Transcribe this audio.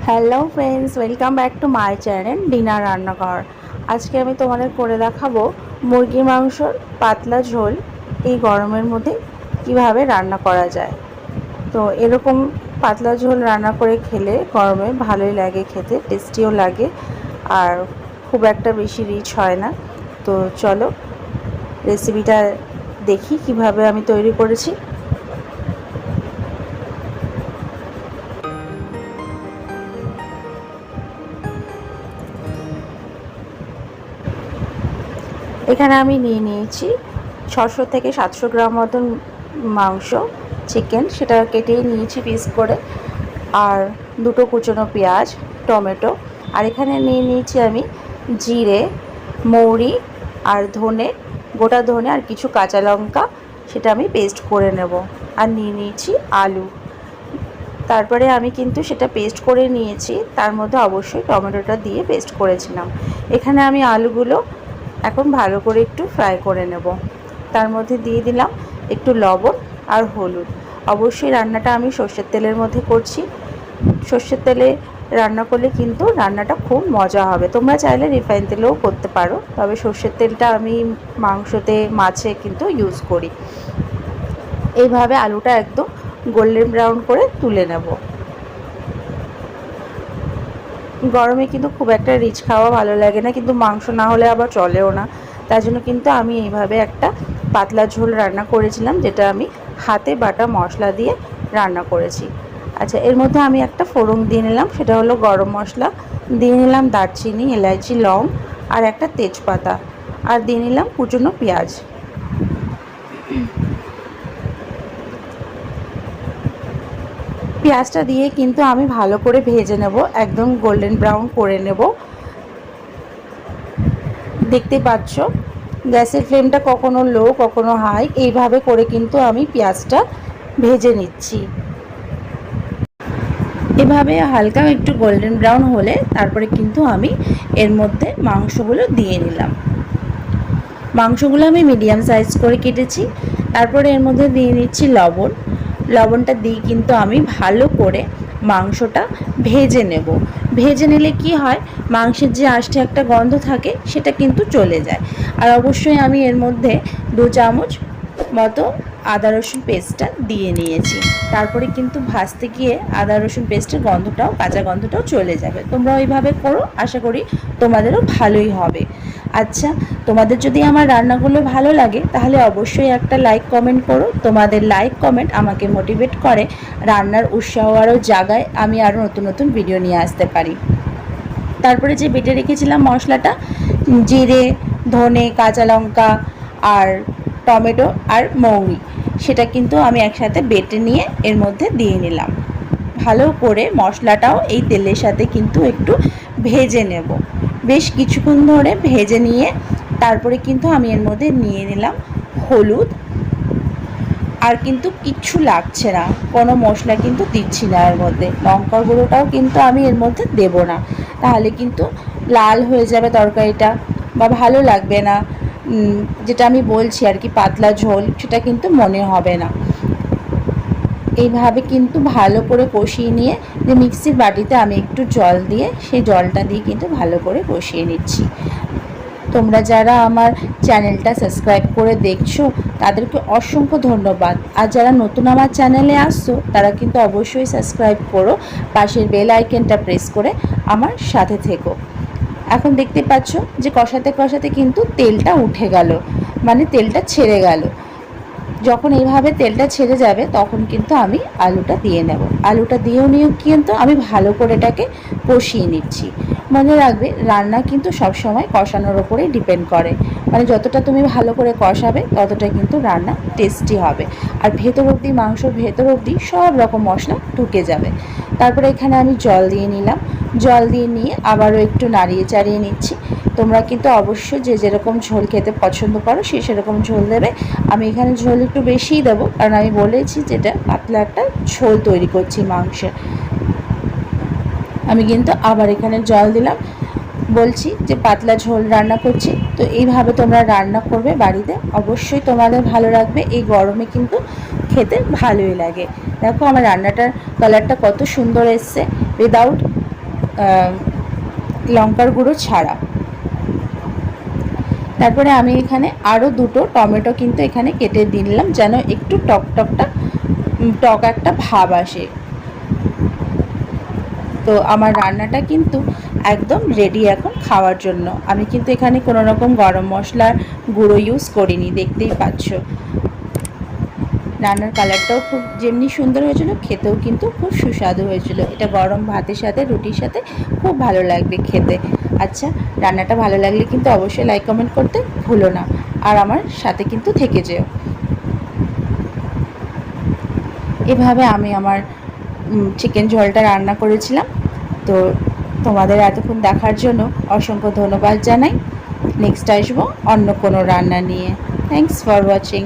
Hello friends, welcome back to my channel dinner রান্নাঘর। আজকে আমি তোমাদের করে দেখাবো মুরগির মাংসর পাতলা ঝোল এই গরমের মধ্যে কিভাবে রান্না করা যায়। তো এরকম পাতলা ঝোল রান্না করে খেলে গরমে ভালোই লাগে, খেতে টেস্টিও লাগে আর খুব একটা বেশি রিচ হয় না। তো চলো রেসিপিটা দেখি কিভাবে আমি তৈরি করেছি। এখানে আমি নিয়ে নিয়েছি 600 থেকে 700 গ্রাম মতন মাংস, চিকেন, সেটা কেটেই নিয়েছি পিস করে, আর দুটো কুচনো পেঁয়াজ, টমেটো, আর এখানে নিয়ে নিয়েছি আমি জিরে, মৌরি আর ধনে, গোটা ধনে আর কিছু কাঁচা লঙ্কা, সেটা আমি পেস্ট করে নেব। আর নিয়ে নিয়েছি আলু। তারপরে আমি কিন্তু সেটা পেস্ট করে নিয়েছি, তার মধ্যে অবশ্যই টমেটোটা দিয়ে পেস্ট করেছিলাম। এখানে আমি আলুগুলো এখন ভালো করে একটু ফ্রাই করে নেব। তার মধ্যে দিয়ে দিলাম একটু লবণ আর হলুদ। অবশ্যই রান্নাটা আমি সর্ষের তেলের মধ্যে করছি। সর্ষের তেলে রান্না করলে কিন্তু রান্নাটা খুব মজা হবে। তোমরা চাইলে রিফাইন তেলেও করতে পারো, তবে সর্ষের তেলটা আমি মাংসতে, মাছে কিন্তু ইউজ করি। এইভাবে আলুটা একদম গোল্ডেন ব্রাউন করে তুলে নেব। গরমে কিন্তু খুব একটা রিচ খাওয়া ভালো লাগে না, কিন্তু মাংস না হলে আবার চলেও না। তার জন্য কিন্তু আমি এইভাবে একটা পাতলা ঝোল রান্না করেছিলাম, যেটা আমি হাতে বাটা মশলা দিয়ে রান্না করেছি। আচ্ছা, এর মধ্যে আমি একটা ফোড়ন দিয়ে নিলাম, সেটা হলো গরম মশলা। দিয়ে নিলাম দারচিনি, এলাচি, লং আর একটা তেজপাতা, আর দিয়ে নিলাম কুচনো পেঁয়াজ। পেঁয়াজটা দিয়ে কিন্তু আমি ভালো করে ভেজে নেব, একদম গোল্ডেন ব্রাউন করে নেব। দেখতে পাচ্ছ গ্যাসের ফ্লেমটা কখনো লো কখনো হাই, এইভাবে করে কিন্তু আমি পেঁয়াজটা ভেজে নিচ্ছি। এভাবে হালকা একটু গোল্ডেন ব্রাউন হলে তারপরে কিন্তু আমি এর মধ্যে মাংসগুলো দিয়ে নিলাম। মাংসগুলো আমি মিডিয়াম সাইজ করে কেটেছি। তারপরে এর মধ্যে দিয়ে নিচ্ছি লবণ। লবণটা দিয়ে কিন্তু আমি ভালো করে মাংসটা ভেজে নেব। ভেজে নিলে কি হয়, মাংসের যে আষ্টে একটা গন্ধ থাকে সেটা কিন্তু চলে যায়। আর অবশ্যই আমি এর মধ্যে 2 চামচ মতো আদা রসুন পেস্টটা দিয়ে নিয়েছি। তারপরে কিন্তু ভাজতে গিয়ে আদা রসুন পেস্টের গন্ধটাও, কাঁচা গন্ধটাও চলে যাবে। তোমরা ওইভাবে করো, আশা করি তোমাদেরও ভালোই হবে। আচ্ছা, তোমাদের যদি আমার রান্নাগুলো ভালো লাগে তাহলে অবশ্যই একটা লাইক কমেন্ট করো। তোমাদের লাইক কমেন্ট আমাকে মোটিভেট করে রান্নার উৎসাহ আরও জাগায়, আমি আরও নতুন নতুন ভিডিও নিয়ে আসতে পারি। তারপরে যে বেটে রেখেছিলাম মশলাটা, জিরে, ধনে, কাঁচা লঙ্কা আর টমেটো আর মৌরি, সেটা কিন্তু আমি একসাথে বেটে নিয়ে এর মধ্যে দিয়ে নিলাম। ভালো করে মশলাটাও এই তেলের সাথে কিন্তু একটু ভেজে নেব। বেশ কিছুক্ষণ ধরে ভেজে নিয়ে তারপরে কিন্তু আমি এর মধ্যে নিয়ে নিলাম হলুদ। আর কিন্তু কিচ্ছু লাগছে না, কোনো মশলা কিন্তু দিচ্ছি না এর মধ্যে। লঙ্কার গুঁড়োটাও কিন্তু আমি এর মধ্যে দেব না, তাহলে কিন্তু লাল হয়ে যাবে তরকারিটা বা ভালো লাগবে না। যেটা আমি বলছি আর কি, পাতলা ঝোল, সেটা কিন্তু মনে হবে না। এইভাবে কিন্তু ভালো করে কষিয়ে নিয়ে যে মিক্সির বাটিতে আমি একটু জল দিয়ে, সেই জলটা দিয়ে কিন্তু ভালো করে কষিয়ে নিচ্ছি। তোমরা যারা আমার চ্যানেলটা সাবস্ক্রাইব করে দেখছো তাদেরকে অসংখ্য ধন্যবাদ। আর যারা নতুন আমার চ্যানেলে আসছো তারা কিন্তু অবশ্যই সাবস্ক্রাইব করো, পাশের বেল আইকনটা প্রেস করে আমার সাথে থেকো। এখন দেখতে পাচ্ছ যে কষাতে কষাতে কিন্তু তেলটা উঠে গেল, মানে তেলটা ছেড়ে গেল। যখন এইভাবে তেলটা ছেড়ে যাবে তখন কিন্তু আমি আলুটা দিয়ে নেব। আলুটা দিয়েও নিয়েও কিন্তু আমি ভালো করে এটাকে কষিয়ে নিচ্ছি। মনে রাখবে, রান্না কিন্তু সবসময় কষানোর ওপরেই ডিপেন্ড করে, মানে যতটা তুমি ভালো করে কষাবে ততটা কিন্তু রান্না টেস্টি হবে, আর ভেতর অবধি, মাংসর ভেতর অবধি সব রকম মশলা ঢুকে যাবে। তারপরে এখানে আমি জল দিয়ে নিলাম। জল দিয়ে নিয়ে আবারও একটু নাড়িয়ে চাড়িয়ে নিচ্ছি। তোমরা কিন্তু অবশ্যই যে যেরকম ঝোল খেতে পছন্দ করো সে সেরকম ঝোল দেবে। আমি এখানে ঝোল একটু বেশিই দেবো, কারণ আমি বলেছি যেটা পাতলা একটা ঝোল তৈরি করছি মাংসের। আমি কিন্তু আবার এখানে জল দিলাম, বলছি যে পাতলা ঝোল রান্না করছি। তো এইভাবে তোমরা রান্না করবে বাড়িতে, অবশ্যই তোমাদের ভালো লাগবে। এই গরমে কিন্তু খেতে ভালোই লাগে। দেখো আমার রান্নাটার কালারটা কত সুন্দর এসছে, উইদাউট লঙ্কার গুঁড়ো ছাড়া। তারপরে আমি এখানে আরও দুটো টমেটো কিন্তু এখানে কেটে দিলাম, যেন একটু টক একটা ভাব আসে। তো আমার রান্নাটা কিন্তু একদম রেডি এখন খাওয়ার জন্য। আমি কিন্তু এখানে কোনো রকম গরম মশলার গুঁড়ো ইউজ করিনি, দেখতেই পাচ্ছ। রান্নার কালারটাও খুব যেমনি সুন্দর হয়েছিল, খেতেও কিন্তু খুব সুস্বাদু হয়েছিল। এটা গরম ভাতের সাথে, রুটির সাথে খুব ভালো লাগবে খেতে। আচ্ছা, রান্নাটা ভালো লাগলে কিন্তু অবশ্যই লাইক কমেন্ট করতে ভুলো না, আর আমার সাথে কিন্তু থেকে যেও। এভাবে আমি আমার চিকেন ঝোলটা রান্না করেছিলাম। তো তোমাদের এতক্ষণ দেখার জন্য অসংখ্য ধন্যবাদ জানাই। নেক্সট আসবো অন্য কোনো রান্না নিয়ে। Thanks for watching.